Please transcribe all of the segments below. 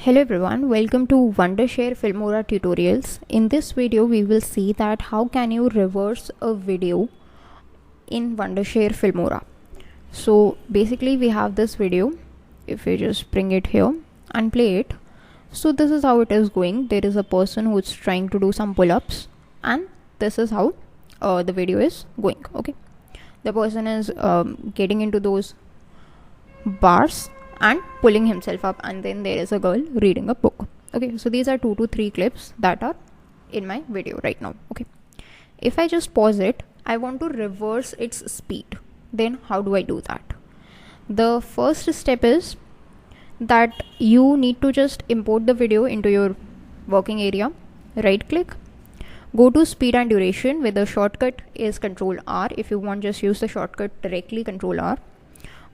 Hello everyone, welcome to Wondershare Filmora tutorials. In this video we will see that how can you reverse a video in Wondershare Filmora. So basically we have this video. If you just bring it here and play it, so this is how it is going. There is a person who is trying to do some pull-ups and this is how the video is going. Okay, the person is getting into those bars and pulling himself up, and then there is a girl reading a book. Okay, so these are 2 to 3 clips that are in my video right now. Okay, if I just pause it, I want to reverse its speed. Then how do I do that? The first step is that you need to just import the video into your working area. Right click, go to speed and duration, where the shortcut is Ctrl R. If you want, just use the shortcut directly, Ctrl R,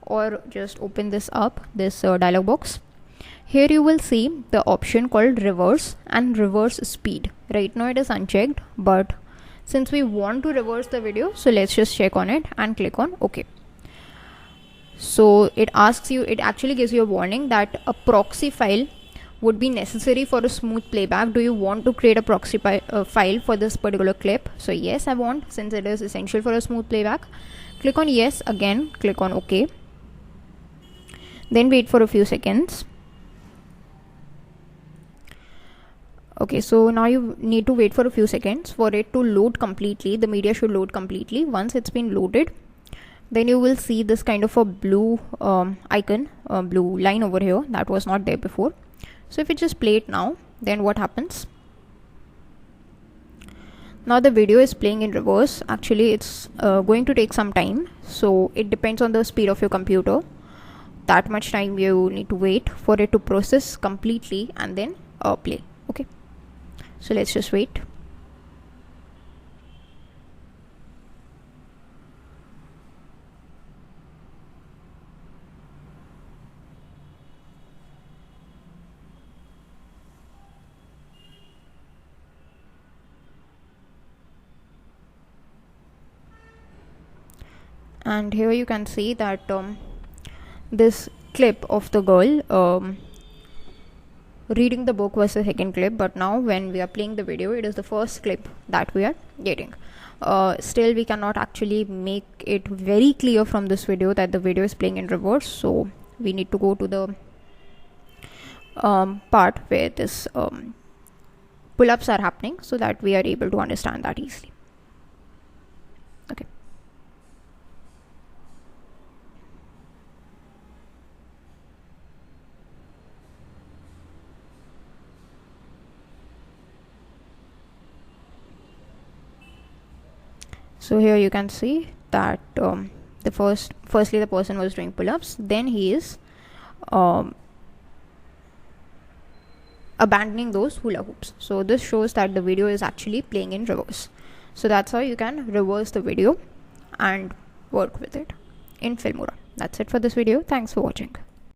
or just open this up, this dialog box. Here you will see the option called reverse and reverse speed. Right now it is unchecked, but since we want to reverse the video, so let's just check on it and click on OK. So it asks you, it actually gives you a warning that a proxy file would be necessary for a smooth playback. Do you want to create a proxy file for this particular clip? So yes, I want, since it is essential for a smooth playback. Click on yes again, click on OK. Then wait for a few seconds. Okay, so now you need to wait for a few seconds for it to load completely. The media should load completely. Once it's been loaded, then you will see this kind of a blue icon, blue line over here that was not there before. So if you just play it now, then what happens? Now the video is playing in reverse. Actually it's going to take some time, so it depends on the speed of your computer. That much time you need to wait for it to process completely and then play. Okay, so let's just wait. And here you can see that this clip of the girl reading the book was the second clip, but now when we are playing the video, it is the first clip that we are getting. Still we cannot actually make it very clear from this video that the video is playing in reverse, so we need to go to the part where this pull-ups are happening, so that we are able to understand that easily. Okay. So here you can see that firstly the person was doing pull-ups, then he is abandoning those hula hoops. So this shows that the video is actually playing in reverse. So that's how you can reverse the video and work with it in Filmora. That's it for this video. Thanks for watching.